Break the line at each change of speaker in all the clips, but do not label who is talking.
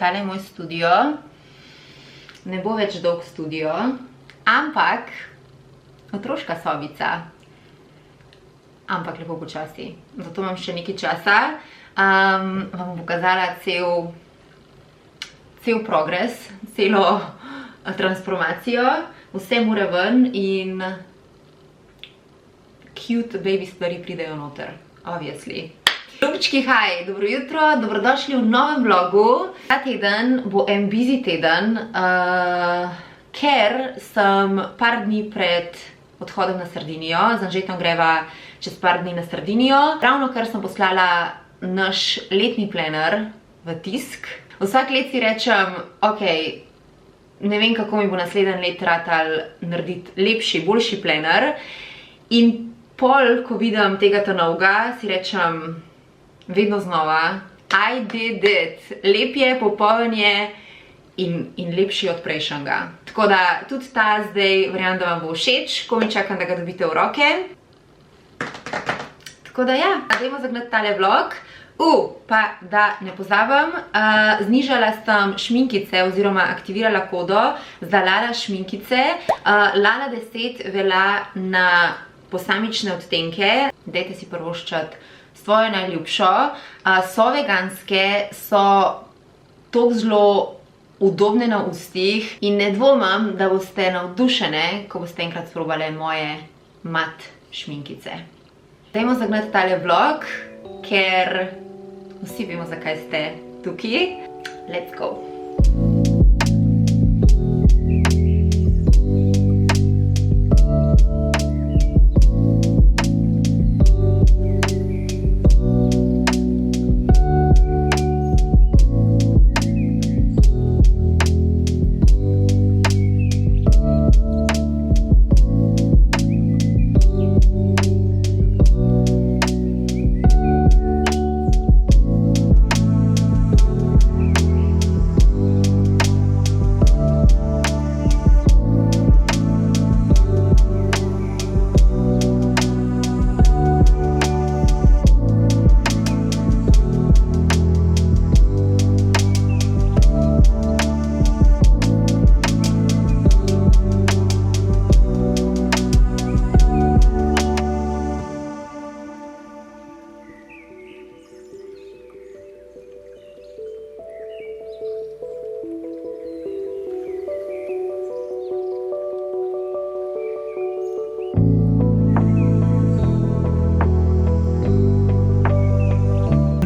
tale je moj studio. Ne bo več dolg studio, ampak otroška sobica. Ampak lepo počasi. Zato imam še nekaj časa. Vam bom pokazala cel progres, celo transformacijo. Vse mora ven in cute baby stvari pridejo noter, obviously. Ljubčki, haj, dobro jutro, dobrodošli v novem vlogu. Ta teden bo en busy teden, ker sem par dni pred odhodom na Sardinijo. Z Anžetom greva čez par dni na Sardinijo. Ravno kar sem poslala naš letni planner v tisk. Vsak let si rečem, ok, ne vem, kako mi bo naslednji let ratal narediti lepši, boljši planner. In pol, ko vidim tega novega, si rečem vedno znova, I did it. Lep je, popoln je in lepši od prejšnjega. Tako da tudi ta zdaj verjamem, da vam bo všeč, ko mi čakam, da ga dobite v roke. Tako da ja, dajmo zagnati tale vlog. Pa da ne pozabim, znižala sem šminkice oziroma aktivirala kodo za Lala šminkice. Lala 10 velja na posamične odtenke. Dajte si prvoščati svojo najljubšo. So veganske, so tako zelo udobne na ustih in ne dvomim, da boste navdušene, ko boste enkrat sprobale moje mat šminkice. Dajmo zagnati tale vlog, ker vsi vemo, zakaj ste tukaj. Let's go!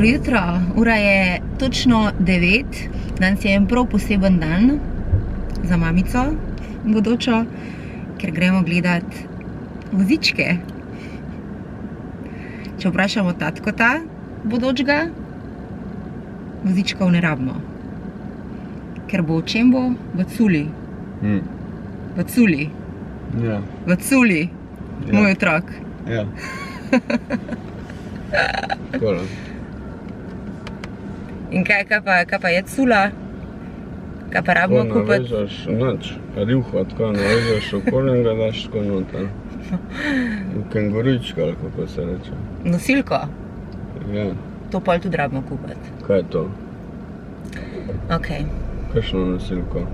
Dobro jutro, ura je točno 9, danes je en prav poseben dan za mamico bodočo, ker gremo gledat vozičke. Če vprašamo tatkota bodočega, vozičkov ne rabimo. Ker bo v čem bo? V culi. V culi.
Ja.
V culi, moj otrok.
Ja. Hvala.
In kaj pa je cula? Kaj pa rabimo kupiti?
Ko navežaš nič, rjuho, tako navežaš okoli in ga daš tako noter. Kengorička, ali kako se reče.
Nosilko?
Ja.
To pol tudi rabimo kupiti.
Kaj je to?
Ok.
Kakšno nosilko?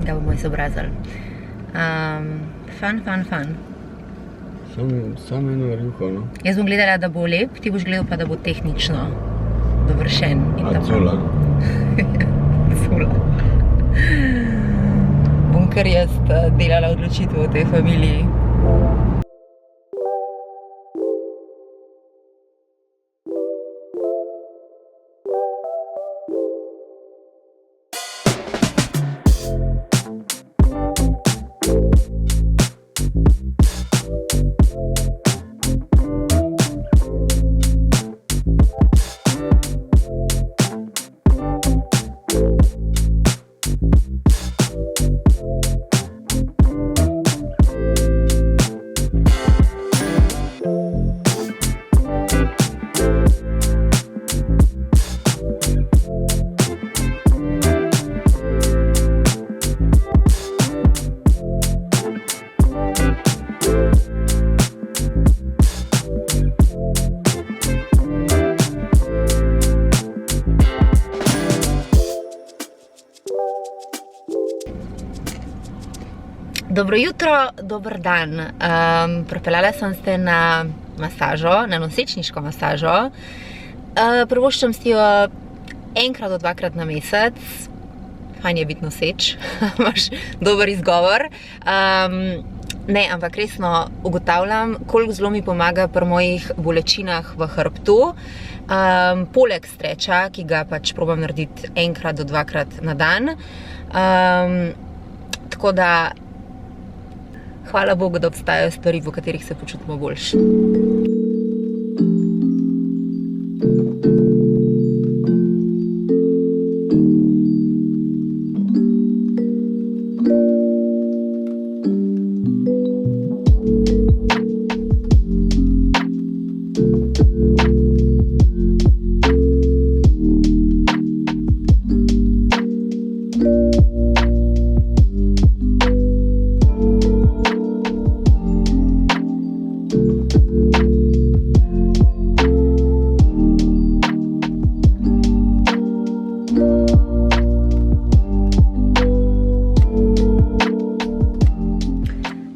Ga bomo izobrazili. Fun.
Samo eno rjuho, no?
Jaz bom gledala, da bo lep, ti boš gledal pa, da bo tehnično dovršen.
A cula?
Cula. Bom kar jaz delala odločitev v tej familiji. Dobro jutro, dober dan. Pripeljala sem se na masažo, na nosečniško masažo. Privoščam si jo enkrat do dvakrat na mesec. Fajn je biti noseč, imaš dober izgovor. Ne, ampak resno ugotavljam, koliko zelo mi pomaga pri mojih bolečinah v hrbtu. Poleg streča, ki ga pač probam narediti enkrat do dvakrat na dan. Tako da hvala Bogu, da obstajajo stvari, v katerih se počutimo boljše.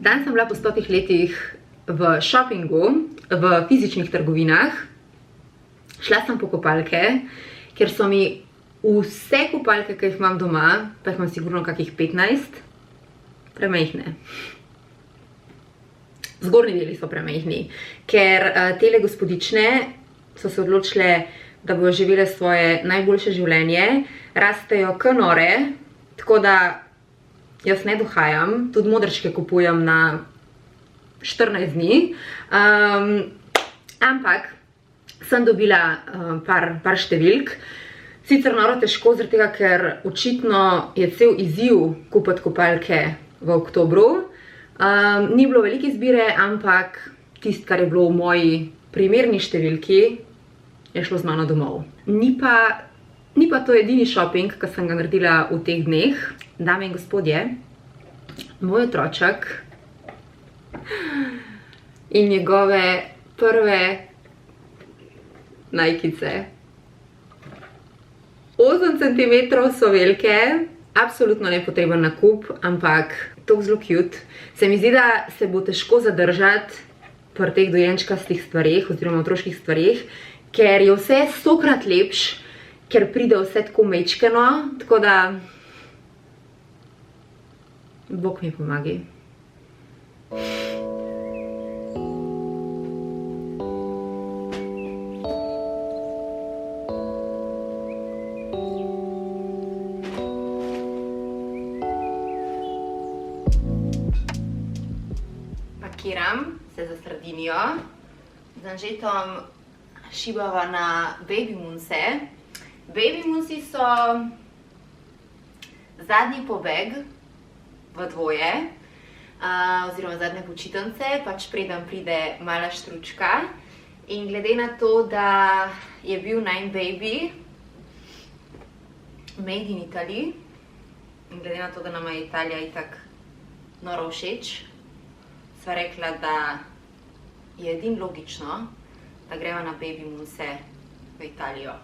Danes sem bila po 100 letih v šopingu, v fizičnih trgovinah. Šla sem po kopalke, ker so mi vse kopalke, ki jih imam doma, pa jih imam sigurno kakih 15, premajhne. Zgornji deli so premajhni, ker tele gospodične so se odločile, da bodo živele svoje najboljše življenje, rastejo k nore, tako da jaz ne dohajam, tudi modrčke kupujem na 14 dni, ampak sem dobila par številk. Sicer noro težko, zaradi tega, ker očitno je cel izziv kupiti kopalke v oktobru. Ni bilo velike izbire, ampak tisto, kar je bilo v moji primerni številki, je šlo z mano domov. Ni pa to edini shopping, ki sem ga naredila v teh dneh. Dame in gospodje, moj otroček in njegove prve najkice. 8 cm so velike, absolutno nepotreben nakup, ampak tako zelo cute. Se mi zdi, da se bo težko zadržati pri teh dojenčkastih stvareh oziroma otroških stvareh, ker je vse 100-krat lepš, ker pride vse tako mečkeno, tako da Bog mi pomagi. Pakiram se za Sardinijo. Z Anžetom šibava na baby moonse. Baby moonsi so zadnji pobeg v dvoje, oziroma zadnje počitnice, pač preden pride mala štručka. In glede na to, da je bil najin baby made in Italy, in glede na to, da nama je Italija itak noro všeč, sva rekla, da je edino logično, da greva na baby moonse v Italijo.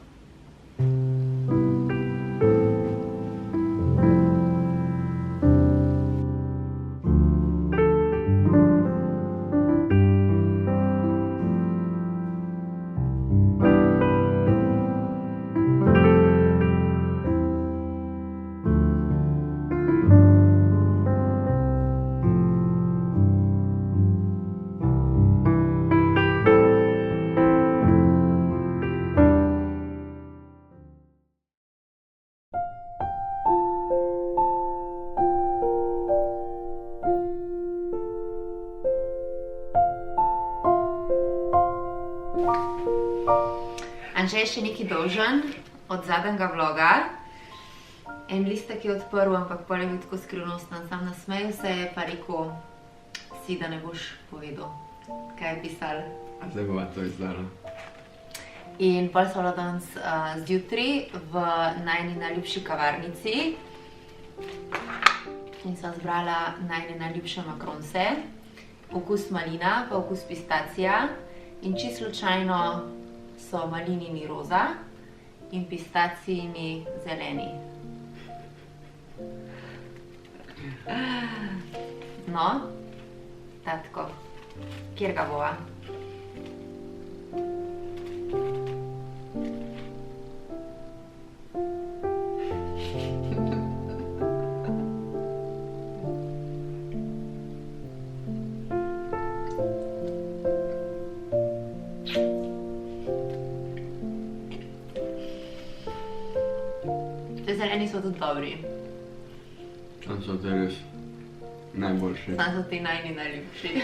Anže je še nekaj dolžen od zadnjega vloga. En listek je odprl, ampak pol je bil tako skrivnosten, sam nasmejal se je pa rekel si, da ne boš povedal, kaj je pisal.
A zdaj bova to izdala.
In pol so bila danes zjutraj v najni najljubši kavarnici in sva zbrala najne najljubše makronse, okus malina pa okus pistacija in čisto slučajno so malinini roza in pistacijini zeleni. No, tatko, kjer ga bova? Te zeleni so tudi dobri.
Tam so te res najboljši.
Tam so ti najljubši.